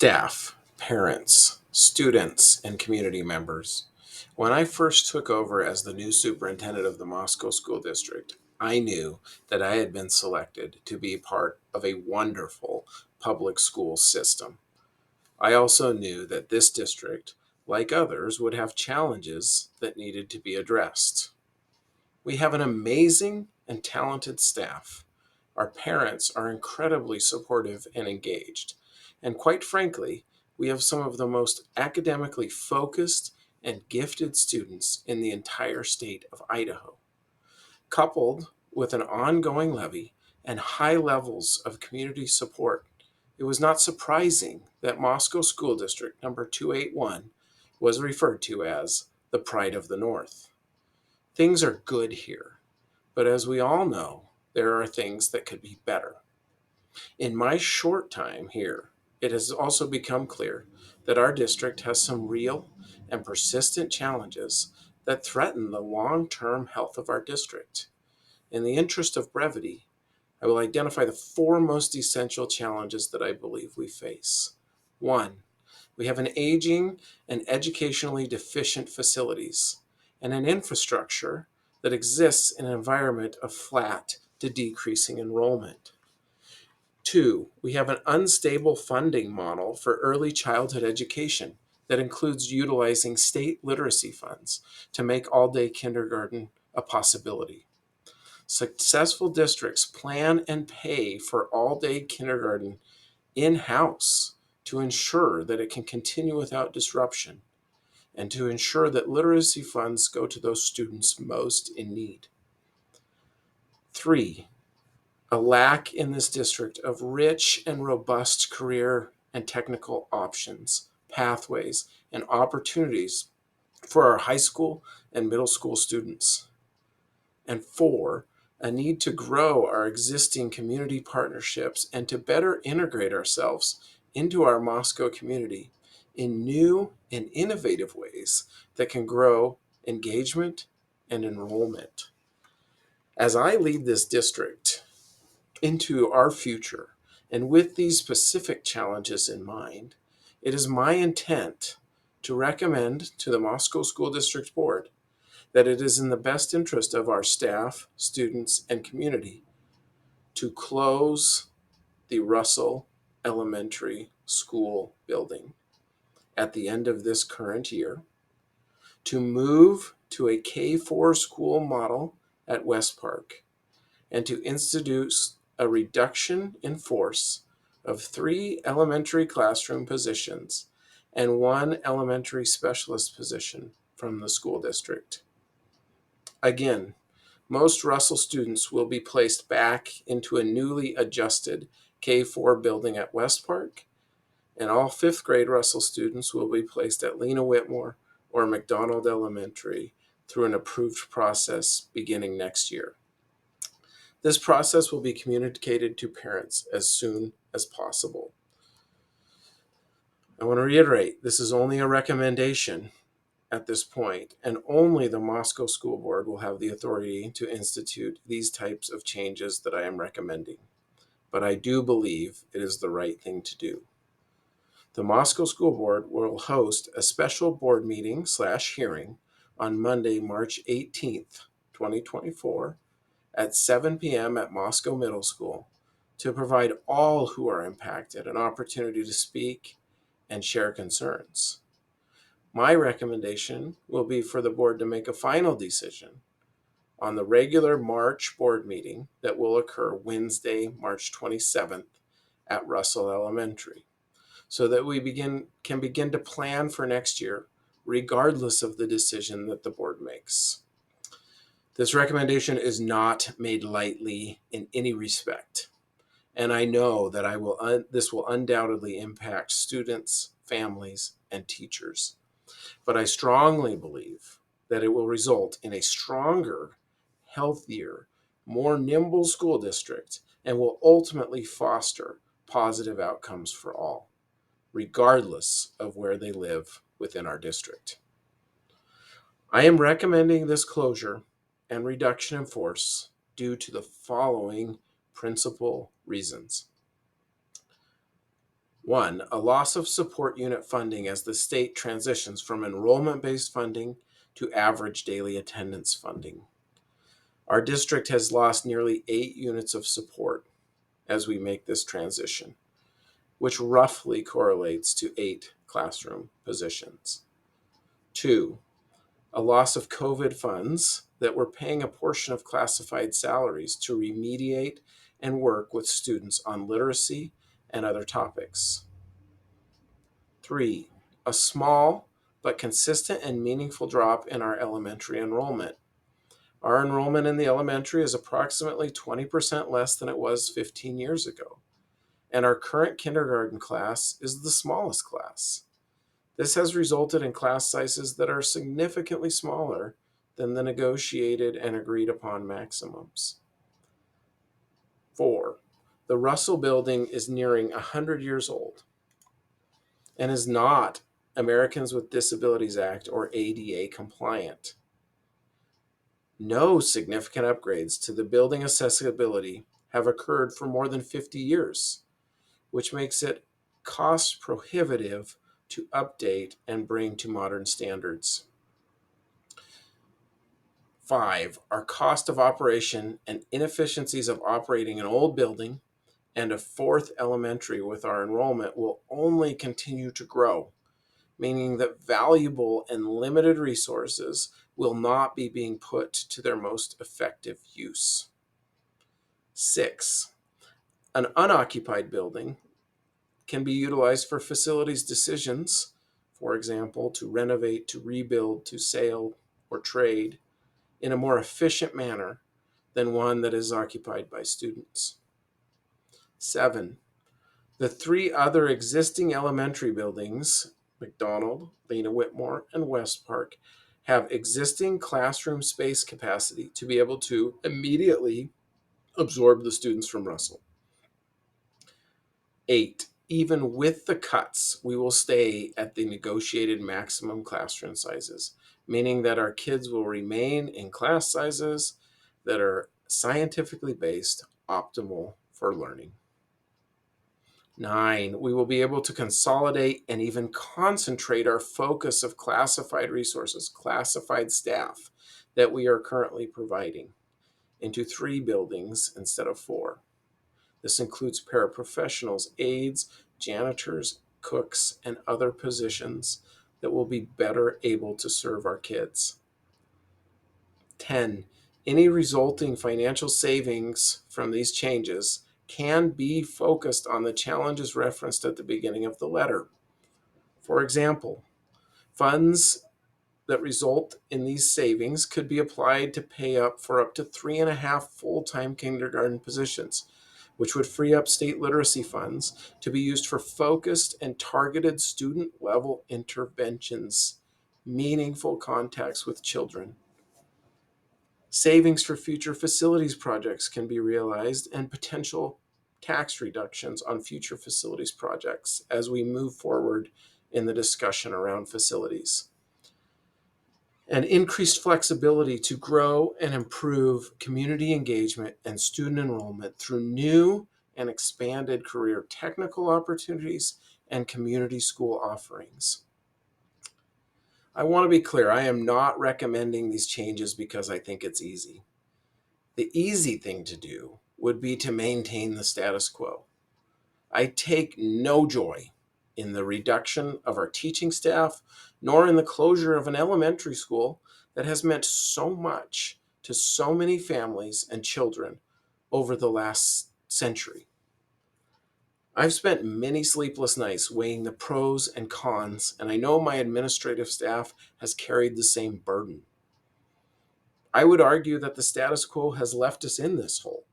Staff, parents, students, and community members. When I first took over as the new superintendent of the Moscow School District, I knew that I had been selected to be part of a wonderful public school system. I also knew that this district, like others, would have challenges that needed to be addressed. We have an amazing and talented staff. Our parents are incredibly supportive and engaged. And quite frankly, we have some of the most academically focused and gifted students in the entire state of Idaho. Coupled with an ongoing levy and high levels of community support, it was not surprising that Moscow School District number 281 was referred to as the Pride of the North. Things are good here, but as we all know, there are things that could be better. In my short time here, it has also become clear that our district has some real and persistent challenges that threaten the long-term health of our district. In the interest of brevity, I will identify the four most essential challenges that I believe we face. One, we have an aging and educationally deficient facilities and an infrastructure that exists in an environment of flat to decreasing enrollment. Two, we have an unstable funding model for early childhood education that includes utilizing state literacy funds to make all-day kindergarten a possibility. Successful districts plan and pay for all-day kindergarten in-house to ensure that it can continue without disruption and to ensure that literacy funds go to those students most in need. Three, a lack in this district of rich and robust career and technical options, pathways, and opportunities for our high school and middle school students. And four, a need to grow our existing community partnerships and to better integrate ourselves into our Moscow community in new and innovative ways that can grow engagement and enrollment. As I lead this district into our future, and with these specific challenges in mind, it is my intent to recommend to the Moscow School District Board that it is in the best interest of our staff, students, and community to close the Russell Elementary School building at the end of this current year, to move to a K-4 school model at West Park, and to introduce a reduction in force of 3 elementary classroom positions and 1 elementary specialist position from the school district. Again, most Russell students will be placed back into a newly adjusted K-4 building at West Park, and all 5th grade Russell students will be placed at Lena Whitmore or McDonald Elementary through an approved process beginning next year. This process will be communicated to parents as soon as possible. I want to reiterate, this is only a recommendation at this point, and only the Moscow School Board will have the authority to institute these types of changes that I am recommending. But I do believe it is the right thing to do. The Moscow School Board will host a special board meeting / hearing on Monday, March 18th, 2024 at 7 p.m. at Moscow Middle School to provide all who are impacted an opportunity to speak and share concerns. My recommendation will be for the board to make a final decision on the regular March board meeting that will occur Wednesday, March 27th at Russell Elementary, so that we can begin to plan for next year, regardless of the decision that the board makes. This recommendation is not made lightly in any respect, and I know that this will undoubtedly impact students, families, and teachers. But I strongly believe that it will result in a stronger, healthier, more nimble school district and will ultimately foster positive outcomes for all, regardless of where they live within our district. I am recommending this closure and reduction in force due to the following principal reasons. One, a loss of support unit funding as the state transitions from enrollment-based funding to average daily attendance funding. Our district has lost nearly 8 units of support as we make this transition, which roughly correlates to 8 classroom positions. Two, a loss of COVID funds that were paying a portion of classified salaries to remediate and work with students on literacy and other topics. Three, a small but consistent and meaningful drop in our elementary enrollment. Our enrollment in the elementary is approximately 20% less than it was 15 years ago, and our current kindergarten class is the smallest class. This has resulted in class sizes that are significantly smaller than the negotiated and agreed upon maximums. 4. The Russell Building is nearing 100 years old and is not Americans with Disabilities Act or ADA compliant. No significant upgrades to the building accessibility have occurred for more than 50 years, which makes it cost prohibitive to update and bring to modern standards. 5, our cost of operation and inefficiencies of operating an old building and a fourth elementary with our enrollment will only continue to grow, meaning that valuable and limited resources will not be being put to their most effective use. 6, an unoccupied building can be utilized for facilities decisions, for example, to renovate, to rebuild, to sale, or trade, in a more efficient manner than one that is occupied by students. 7, the 3 other existing elementary buildings, McDonald, Lena Whitmore, and West Park, have existing classroom space capacity to be able to immediately absorb the students from Russell. 8, even with the cuts, we will stay at the negotiated maximum classroom sizes, meaning that our kids will remain in class sizes that are scientifically based, optimal for learning. 9, we will be able to consolidate and even concentrate our focus of classified resources, classified staff that we are currently providing into 3 buildings instead of 4. This includes paraprofessionals, aides, janitors, cooks, and other positions that will be better able to serve our kids. 10, any resulting financial savings from these changes can be focused on the challenges referenced at the beginning of the letter. For example, funds that result in these savings could be applied to pay up for up to 3.5 full-time kindergarten positions, which would free up state literacy funds to be used for focused and targeted student-level interventions, meaningful contacts with children. Savings for future facilities projects can be realized, and potential tax reductions on future facilities projects as we move forward in the discussion around facilities. And increased flexibility to grow and improve community engagement and student enrollment through new and expanded career technical opportunities and community school offerings. I want to be clear, I am not recommending these changes because I think it's easy. The easy thing to do would be to maintain the status quo. I take no joy in the reduction of our teaching staff, nor in the closure of an elementary school that has meant so much to so many families and children over the last century. I've spent many sleepless nights weighing the pros and cons, and I know my administrative staff has carried the same burden. I would argue that the status quo has left us in this hole,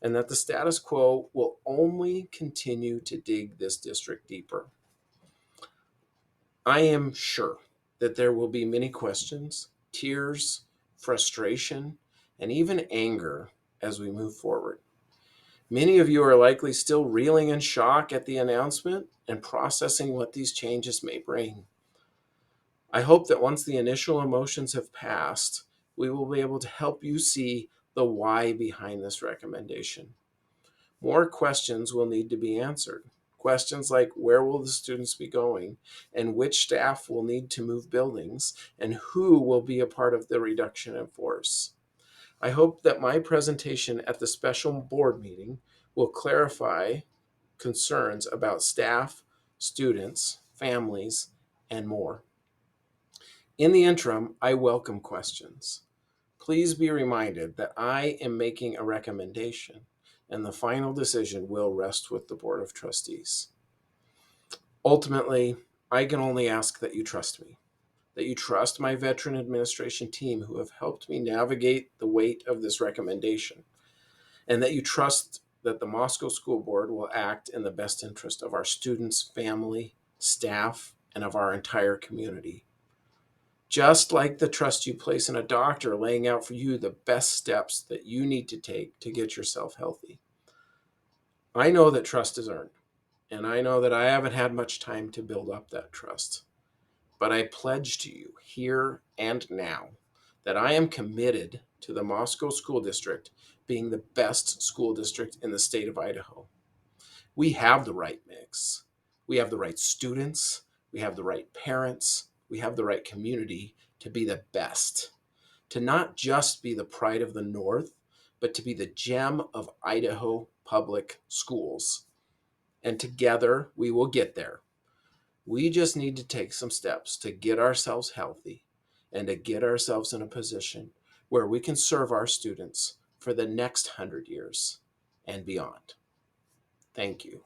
and that the status quo will only continue to dig this district deeper. I am sure that there will be many questions, tears, frustration, and even anger as we move forward. Many of you are likely still reeling in shock at the announcement and processing what these changes may bring. I hope that once the initial emotions have passed, we will be able to help you see the why behind this recommendation. More questions will need to be answered. Questions like where will the students be going, and which staff will need to move buildings, and who will be a part of the reduction in force. I hope that my presentation at the special board meeting will clarify concerns about staff, students, families, and more. In the interim, I welcome questions. Please be reminded that I am making a recommendation, and the final decision will rest with the Board of Trustees. Ultimately, I can only ask that you trust me, that you trust my veteran administration team who have helped me navigate the weight of this recommendation, and that you trust that the Moscow School Board will act in the best interest of our students, family, staff, and of our entire community. Just like the trust you place in a doctor laying out for you the best steps that you need to take to get yourself healthy. I know that trust is earned, and I know that I haven't had much time to build up that trust. But I pledge to you here and now that I am committed to the Moscow School District being the best school district in the state of Idaho. We have the right mix. We have the right students. We have the right parents. We have the right community to be the best. To not just be the pride of the North, but to be the gem of Idaho public schools. And together we will get there. We just need to take some steps to get ourselves healthy and to get ourselves in a position where we can serve our students for the next 100 years and beyond. Thank you.